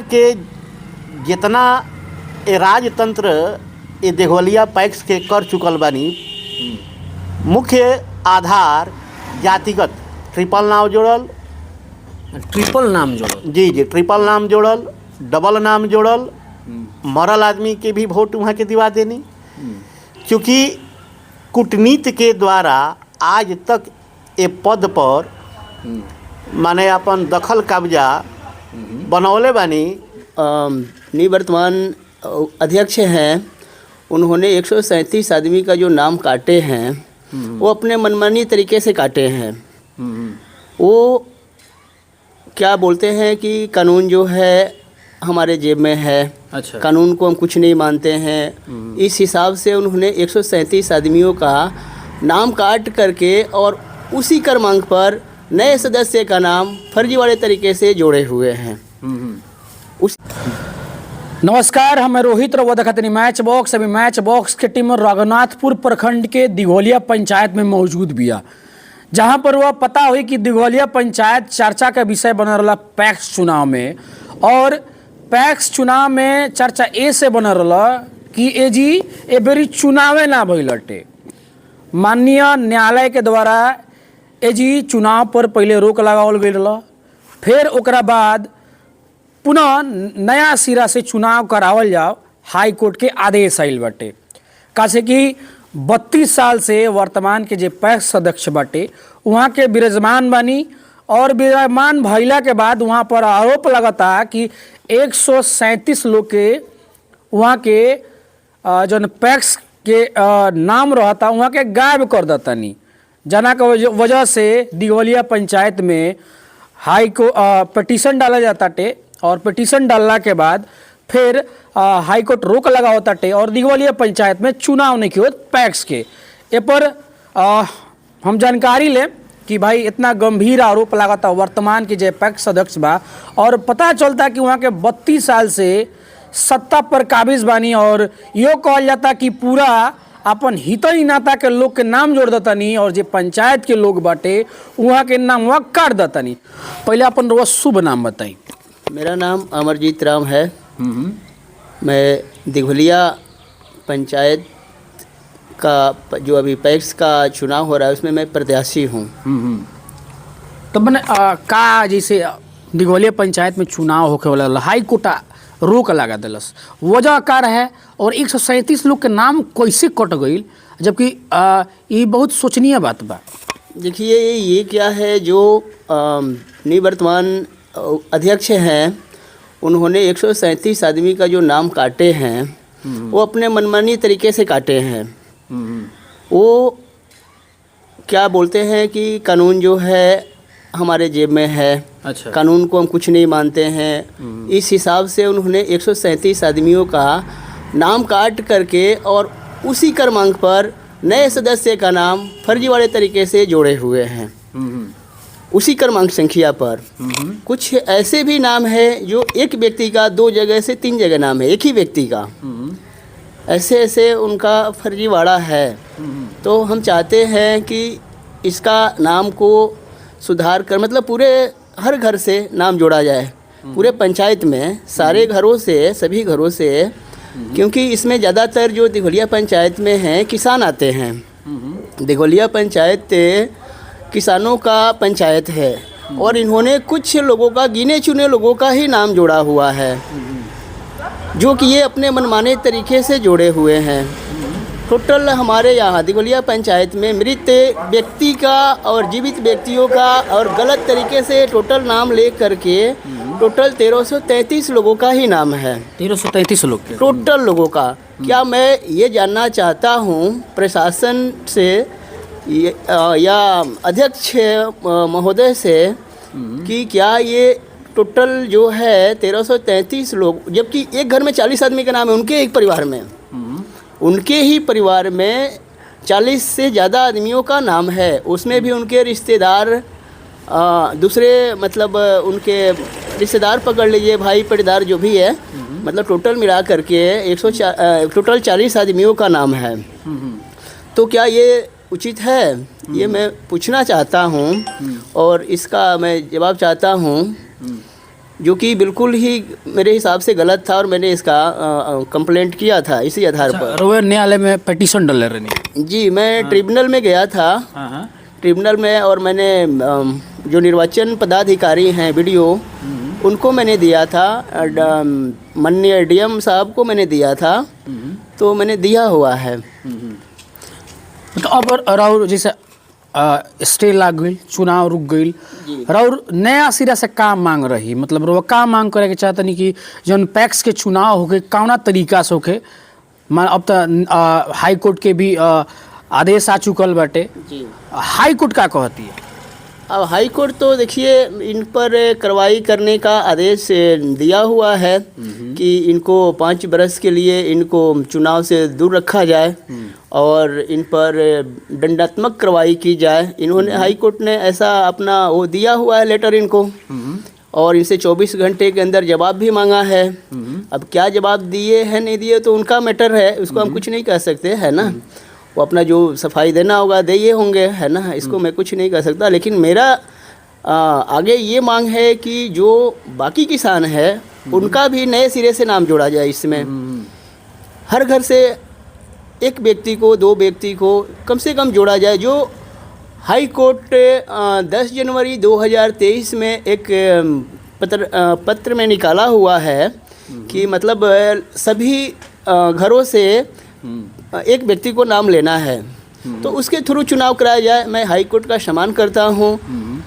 के जितना ए राजतंत्र ए देघवलिया पैक्स के कर चुकल बानी, मुख्य आधार जातिगत ट्रिपल नाम जोड़ल जी ट्रिपल नाम जोड़ल, डबल नाम जोड़ल, मरल आदमी के भी वोट वहाँ के दिवा देनी। क्योंकि कूटनीति के द्वारा आज तक ए पद पर माने अपन दखल कब्जा बनौले बानी। निवर्तमान अध्यक्ष हैं, उन्होंने 137 आदमी का जो नाम काटे हैं वो अपने मनमानी तरीके से काटे हैं। वो क्या बोलते हैं कि कानून जो है हमारे जेब में है। अच्छा। कानून को हम कुछ नहीं मानते हैं। इस हिसाब से उन्होंने 137 आदमियों का नाम काट करके और उसी क्रमांक पर नए सदस्य का नाम फर्जीवाड़े तरीके से जोड़े हुए हैं। नमस्कार, हम रोहित रवदखतनी मैच बॉक्स। अभी मैच बॉक्स की टीम रघुनाथपुर प्रखंड के दिघोलिया पंचायत में मौजूद बिया, जहां पर वह पता हुई कि दिघोलिया पंचायत चर्चा का विषय बन रहा पैक्स चुनाव में। और पैक्स चुनाव में चर्चा ऐसे बन रहा कि ए बेरी चुनावे ना भइल हटे। माननीय न्यायालय के द्वारा चुनाव पर पहले रोक लगावल गई रहा, फिर ओकरा बाद पुनः नया सिरा से चुनाव करावल जाओ, हाई कोर्ट के आदेश आइल बाटे। कासे कि 32 साल से वर्तमान के जे पैक्स अध्यक्ष बाटे वहाँ के विराजमान बानी। और विराजमान भइला के बाद वहाँ पर आरोप लगता कि 137 लोग के वहाँ के जौन पैक्स के नाम रहता वहाँ के गायब कर देतानी, जना के वजह से दिघोलिया पंचायत में हाई को पिटीशन डाला जाता टे। और पिटीशन डालने के बाद फिर हाई कोर्ट रोक लगा होता टे और दिघोलिया पंचायत में चुनाव नहीं किया पैक्स के। ए पर हम जानकारी लें कि भाई इतना गंभीर आरोप लगाता वर्तमान के जे पैक्स अध्यक्ष बा। और पता चलता कि वहाँ के 32 साल से सत्ता पर काबिज बानी। और यो कहल जाता कि पूरा अपन हितई नाता के लोग के नाम जोड़ देतानी और जे पंचायत के लोग बाटे वहाँ के नाम वहाँ काट देतानी। पहले अपन रोज शुभ नाम बताई। मेरा नाम अमरजीत राम है। मैं दिघोलिया पंचायत का जो अभी पैक्स का चुनाव हो रहा है उसमें मैं प्रत्याशी हूँ। तो मैंने का जैसे दिघोलिया पंचायत में चुनाव होके वाला हाई कोर्ट रोक लगा दिलस, वजह का है और 137 लोग के नाम कैसे कट गई, जबकि ये बहुत सोचनीय बात बा। देखिए ये क्या है, जो निवर्तमान अध्यक्ष हैं उन्होंने 137 आदमी का जो नाम काटे हैं वो अपने मनमानी तरीके से काटे हैं। वो क्या बोलते हैं कि कानून जो है हमारे जेब में है। अच्छा। कानून को हम कुछ नहीं मानते हैं। इस हिसाब से उन्होंने 137 आदमियों का नाम काट करके और उसी क्रमांक पर नए सदस्य का नाम फर्जीवाड़े तरीके से जोड़े हुए हैं। उसी क्रमांक संख्या पर कुछ ऐसे भी नाम है जो एक व्यक्ति का 2 जगह से 3 जगह नाम है, एक ही व्यक्ति का। ऐसे ऐसे उनका फर्जीवाड़ा है। तो हम चाहते हैं कि इसका नाम को सुधार कर, मतलब पूरे हर घर से नाम जोड़ा जाए, पूरे पंचायत में सारे घरों से, सभी घरों से। क्योंकि इसमें ज़्यादातर जो दिघोलिया पंचायत में हैं किसान आते हैं। दिघोलिया पंचायत किसानों का पंचायत है और इन्होंने कुछ लोगों का, गिने चुने लोगों का ही नाम जोड़ा हुआ है, जो कि ये अपने मनमाने तरीके से जोड़े हुए हैं। टोटल हमारे यहाँ दिघोलिया पंचायत में मृत व्यक्ति का और जीवित व्यक्तियों का और गलत तरीके से टोटल नाम ले करके टोटल 1333 लोगों का ही नाम है। 1333 लोग के टोटल लोगों का। क्या मैं ये जानना चाहता हूँ प्रशासन से या अध्यक्ष महोदय से कि क्या ये टोटल जो है 1333 लोग, जबकि एक घर में 40 आदमी का नाम है, उनके एक परिवार में, उनके ही परिवार में 40 से ज़्यादा आदमियों का नाम है, उसमें भी उनके रिश्तेदार दूसरे, मतलब उनके रिश्तेदार पकड़ लीजिए, भाई पटीदार जो भी है, मतलब टोटल मिला करके टोटल 40 आदमियों का नाम है। तो क्या ये उचित है? ये मैं पूछना चाहता हूँ और इसका मैं जवाब चाहता हूँ जो कि बिल्कुल ही मेरे हिसाब से गलत था और मैंने इसका कंप्लेंट किया था इसी आधार पर। रोए न्यायालय में पिटीशन डाले रहनी। जी, मैं ट्रिब्यूनल में गया था, ट्रिब्यूनल में, और मैंने जो निर्वाचन पदाधिकारी हैं वीडियो उनको मैंने दिया था, माननीय डीएम साहब को मैंने दिया था, तो मैंने दिया हुआ है। तो अब राउर जैसे स्टे लाग गई, चुनाव रुक गई, राउर नया सिरा से काम मांग रही, मतलब रो का मांग करे के चाहतनी कि जौन पैक्स के चुनाव होके कौना तरीका से होके, अब तो हाई कोर्ट के भी आदेश आ चुकल बाटे, हाई कोर्ट का कहती है? अब हाई कोर्ट तो देखिए इन पर कार्रवाई करने का आदेश दिया हुआ है कि इनको 5 बरस के लिए इनको चुनाव से दूर रखा जाए और इन पर दंडात्मक कार्रवाई की जाए। इन्होंने हाई कोर्ट ने ऐसा अपना वो दिया हुआ है लेटर इनको, और इनसे 24 घंटे के अंदर जवाब भी मांगा है। अब क्या जवाब दिए हैं नहीं दिए तो उनका मैटर है, उसको हम कुछ नहीं कह सकते, है ना। वो अपना जो सफाई देना होगा दे ये होंगे, है ना, इसको मैं कुछ नहीं कर सकता। लेकिन मेरा आगे ये मांग है कि जो बाकी किसान है उनका भी नए सिरे से नाम जोड़ा जाए इसमें। हर घर से एक व्यक्ति को, 2 व्यक्ति को कम से कम जोड़ा जाए। जो हाई कोर्ट 10 जनवरी 2023 में एक पत्र में निकाला हुआ है कि मतलब सभी घरों से एक व्यक्ति को नाम लेना है, तो उसके थ्रू चुनाव कराया जाए। मैं हाई कोर्ट का सम्मान करता हूं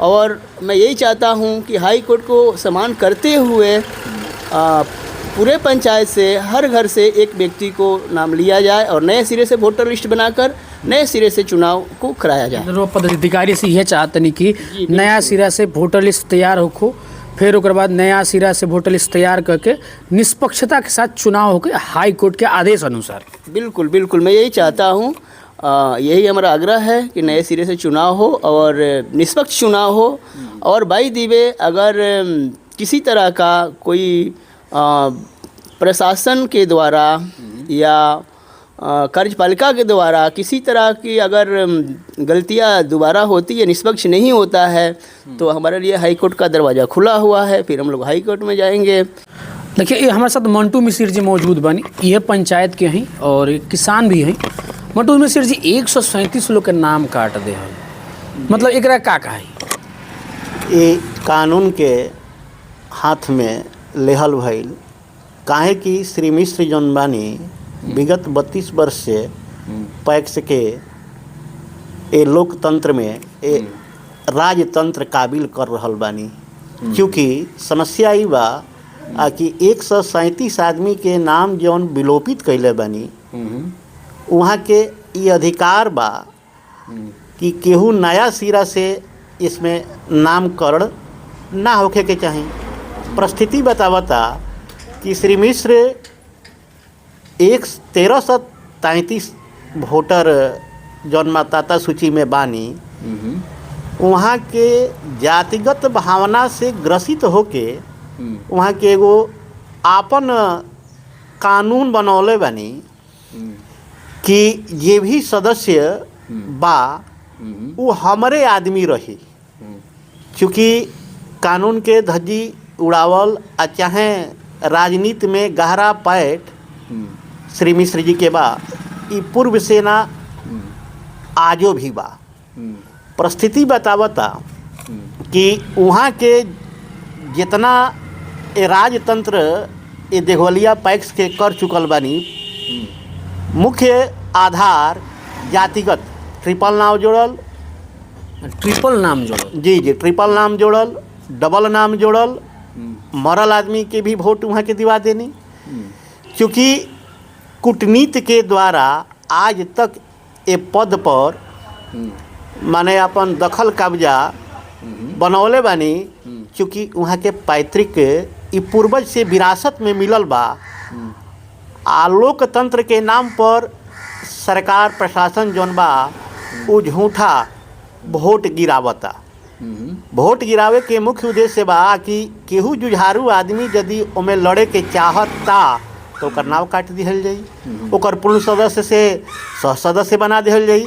और मैं यही चाहता हूं कि हाई कोर्ट को सम्मान करते हुए पूरे पंचायत से, हर घर से एक व्यक्ति को नाम लिया जाए और नए सिरे से वोटर लिस्ट बनाकर नए सिरे से चुनाव को कराया जाए। पदाधिकारी से यह चाहतनी कि नया सिरा से वोटर लिस्ट तैयार हो, फिर उसके बाद नया सिरा से वोटर लिस्ट तैयार करके निष्पक्षता के साथ चुनाव होकर हाई कोर्ट के आदेश अनुसार। बिल्कुल बिल्कुल, मैं यही चाहता हूँ, यही हमारा आग्रह है कि नए सिरे से चुनाव हो और निष्पक्ष चुनाव हो। और बाई दिवे अगर किसी तरह का कोई प्रशासन के द्वारा या कार्यपालिका के द्वारा किसी तरह की अगर गलतियां दोबारा होती है, निष्पक्ष नहीं होता है, तो हमारे लिए हाई कोर्ट का दरवाज़ा खुला हुआ है, फिर हम लोग हाई कोर्ट में जाएंगे। देखिए, ये हमारे साथ मंटू मिश्र जी मौजूद बनी, ये पंचायत के हैं और एक किसान भी हैं। मंटू मिश्र जी 137 लोग के नाम काट दे हैं, मतलब एकरा का है? ये कानून के हाथ में लेहल भइल, काहे कि श्री मिश्र जौन बानी विगत 32 वर्ष से पैक्स के ए लोकतंत्र में ए राजतंत्र काबिल कर रहल बानी। क्योंकि समस्या ई बा कि 137 आदमी के नाम जौन विलोपित कैले बानी, वहाँ के ये अधिकार बा कि केहू नया सिरा से इसमें नामकरण ना होखे के चाही। परिस्थिति बतावता कि श्री मिश्र 1333 वोटर जौन मतदाता सूची में बानी, वहाँ के जातिगत भावना से ग्रसित होके वहाँ के एगो आपन कानून बनौले बानी कि ये भी सदस्य बा वो हमारे आदमी रही। चूँकि कानून के धज्जी उड़ावल आ चाहे राजनीति में गहरा पैठ श्री मिश्र जी के बा, ई पूर्व सेना आजो भी बा। परिस्थिति बतावता कि वहाँ के जितना ए राजतंत्र ये देघवलिया पैक्स के कर चुकल बानी, मुख्य आधार जातिगत ट्रिपल नाम जोड़ल, ट्रिपल नाम जोड़ल, डबल नाम जोड़ल, मरल आदमी के भी वोट वहाँ के दिवा देनी। क्योंकि कूटनीति के द्वारा आज तक ये पद पर माने अपन दखल कब्जा बनौले बानी। क्योंकि वहाँ के पैतृक ई पूर्वज से विरासत में मिलल बा। लोकतंत्र के नाम पर सरकार प्रशासन जौन बा वो झूठा वोट गिरावता। वोट गिरावे के मुख्य उद्देश्य बा कि केहू जुझारू आदमी यदि ओमे लड़े के चाहता तो ओकर नाव काट दिहल जाई, ओकर पूर्ण सदस्य से सह सदस्य बना दिहल जाई।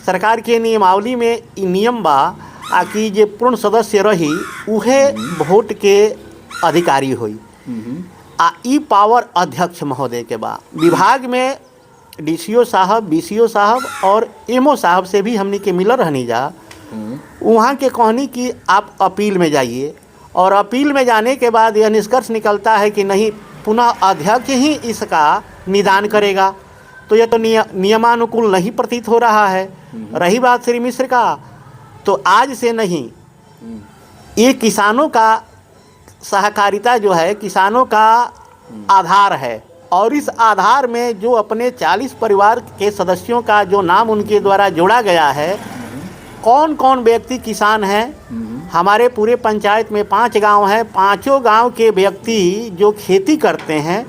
सरकार के नियमावली में ई नियम बा कि जे पूर्ण सदस्य रही उहे वोट के अधिकारी हुई। आ ई पावर अध्यक्ष महोदय के बाद विभाग में डीसीओ साहब, बीसीओ साहब और एमओ साहब से भी हमने के मिलर रहनी जा। वहाँ के कहनी कि आप अपील में जाइए, और अपील में जाने के बाद यह निष्कर्ष निकलता है कि नहीं, पुनः अध्यक्ष ही इसका निदान करेगा। तो यह तो नियमानुकूल नहीं प्रतीत हो रहा है। रही बात श्री मिश्र का, तो आज से नहीं, ये किसानों का सहकारिता जो है किसानों का आधार है, और इस आधार में जो अपने 40 परिवार के सदस्यों का जो नाम उनके द्वारा जोड़ा गया है, कौन कौन व्यक्ति किसान हैं। हमारे पूरे पंचायत में 5 गांव हैं, पांचों गांव के व्यक्ति जो खेती करते हैं,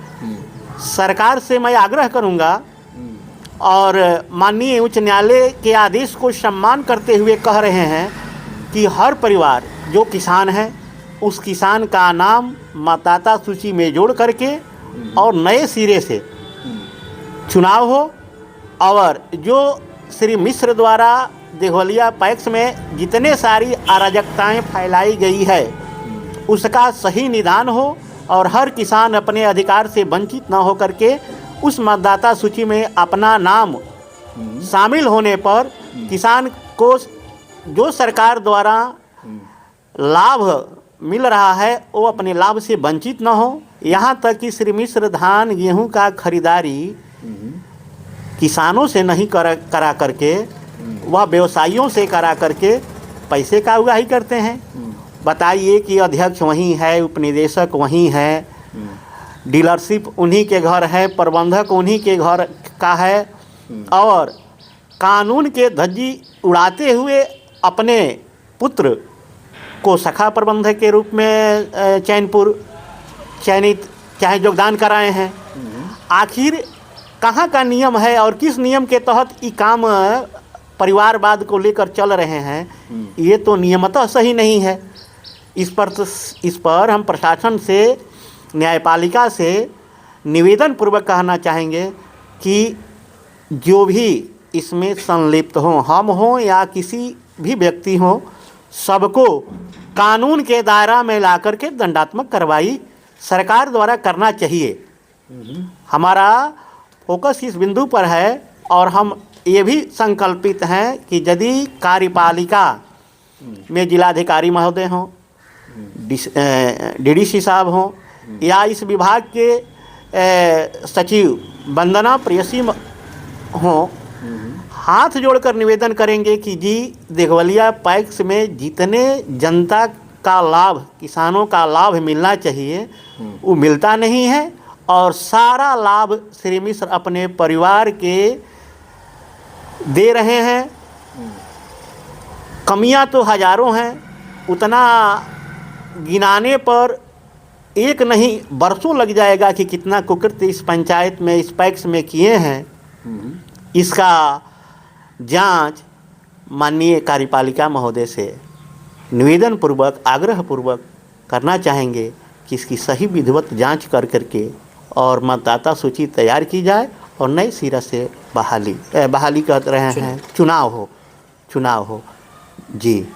सरकार से मैं आग्रह करूंगा और माननीय उच्च न्यायालय के आदेश को सम्मान करते हुए कह रहे हैं कि हर परिवार जो किसान है उस किसान का नाम मतदाता सूची में जोड़ करके और नए सिरे से चुनाव हो, और जो श्री मिश्र द्वारा दिघोलिया पैक्स में जितने सारी अराजकताएं फैलाई गई है उसका सही निदान हो, और हर किसान अपने अधिकार से वंचित न हो करके उस मतदाता सूची में अपना नाम शामिल होने पर किसान को जो सरकार द्वारा लाभ मिल रहा है वो अपने लाभ से वंचित न हो। यहाँ तक कि श्री मिश्र धान गेहूं का खरीदारी किसानों से नहीं करा करके वह व्यवसायियों से करा करके पैसे का उगाही करते हैं। बताइए कि अध्यक्ष वहीं है, उपनिदेशक वहीं है, डीलरशिप उन्हीं के घर है, प्रबंधक उन्हीं के घर का है, और कानून के धज्जी उड़ाते हुए अपने पुत्र को सखा प्रबंधक के रूप में चयनित चाहे योगदान कराए हैं। आखिर कहाँ का नियम है और किस नियम के तहत ये काम परिवारवाद को लेकर चल रहे हैं, ये तो नियमतः सही नहीं है। इस पर हम प्रशासन से, न्यायपालिका से निवेदन पूर्वक कहना चाहेंगे कि जो भी इसमें संलिप्त हों, हम हों या किसी भी व्यक्ति हों, सबको कानून के दायरा में ला करके दंडात्मक कार्रवाई सरकार द्वारा करना चाहिए। हमारा फोकस इस बिंदु पर है, और हम ये भी संकल्पित हैं कि यदि कार्यपालिका में जिलाधिकारी महोदय हों, डीडीसी साहब हों, या इस विभाग के सचिव वंदना प्रेयसी हों, हाथ जोड़कर निवेदन करेंगे कि जी दिघोलिया पैक्स में जितने जनता का लाभ, किसानों का लाभ मिलना चाहिए वो मिलता नहीं है, और सारा लाभ श्री मिश्र अपने परिवार के दे रहे हैं। कमियां तो हजारों हैं, उतना गिनाने पर एक नहीं बरसों लग जाएगा कि कितना कुकृत्य इस पंचायत में, इस पैक्स में किए हैं। इसका जांच माननीय कार्यपालिका महोदय से निवेदन पूर्वक, आग्रह पूर्वक करना चाहेंगे कि इसकी सही विधिवत जांच कर करके और मतदाता सूची तैयार की जाए, और नए सिरे से बहाली कर रहे हैं, चुनाव हो। जी,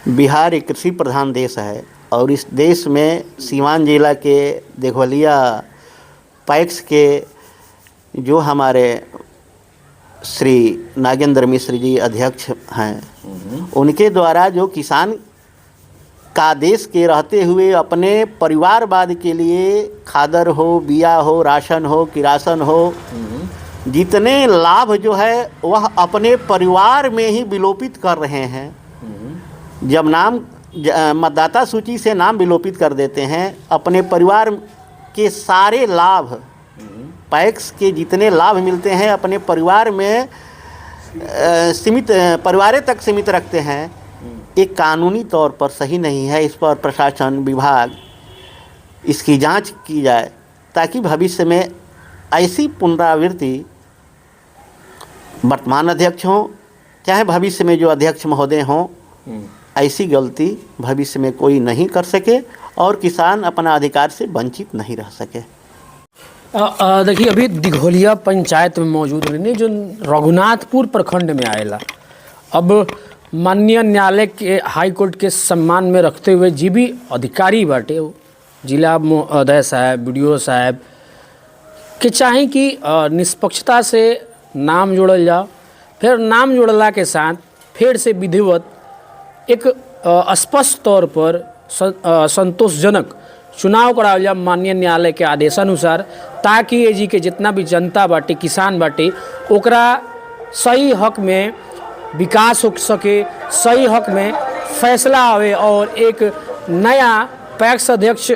बिहार एक कृषि प्रधान देश है, और इस देश में सीवान जिला के दिघोलिया पैक्स के जो हमारे श्री नागेंद्र मिश्र जी अध्यक्ष हैं, उनके द्वारा जो किसान का देश के रहते हुए अपने परिवारवाद के लिए खादर हो, बिया हो, राशन हो, किरासन हो, जितने लाभ जो है वह अपने परिवार में ही विलोपित कर रहे हैं। जब मतदाता सूची से नाम विलोपित कर देते हैं, अपने परिवार के सारे लाभ, पैक्स के जितने लाभ मिलते हैं अपने परिवार में परिवार तक सीमित रखते हैं। एक कानूनी तौर पर सही नहीं है। इस पर प्रशासन विभाग इसकी जांच की जाए, ताकि भविष्य में ऐसी पुनरावृत्ति वर्तमान अध्यक्ष हों चाहे भविष्य में जो अध्यक्ष महोदय हों, ऐसी गलती भविष्य में कोई नहीं कर सके और किसान अपना अधिकार से वंचित नहीं रह सके। देखिए, अभी दिघोलिया पंचायत में मौजूद रहने जो रघुनाथपुर प्रखंड में आएला, अब माननीय न्यायालय के हाई कोर्ट के सम्मान में रखते हुए जी भी अधिकारी बाटे जिला महोदय साहब, BDO साहब के चाहे कि निष्पक्षता से नाम जोड़ल जाओ, फिर नाम जोड़ला के साथ फिर से विधिवत एक स्पष्ट तौर पर संतोषजनक चुनाव करावल जाए माननीय न्यायालय के आदेशानुसार, ताकि ये जी के जितना भी जनता बाटे, किसान बाटे, ओकरा सही हक में विकास हो सके, सही हक में फैसला आवे और एक नया पैक्स अध्यक्ष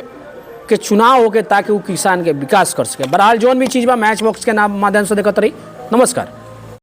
के चुनाव होके ताकि वो किसान के विकास कर सके। बहरहाल जौन भी चीज़ बा मैच बॉक्स के नाम माध्यम से देखत रही। नमस्कार।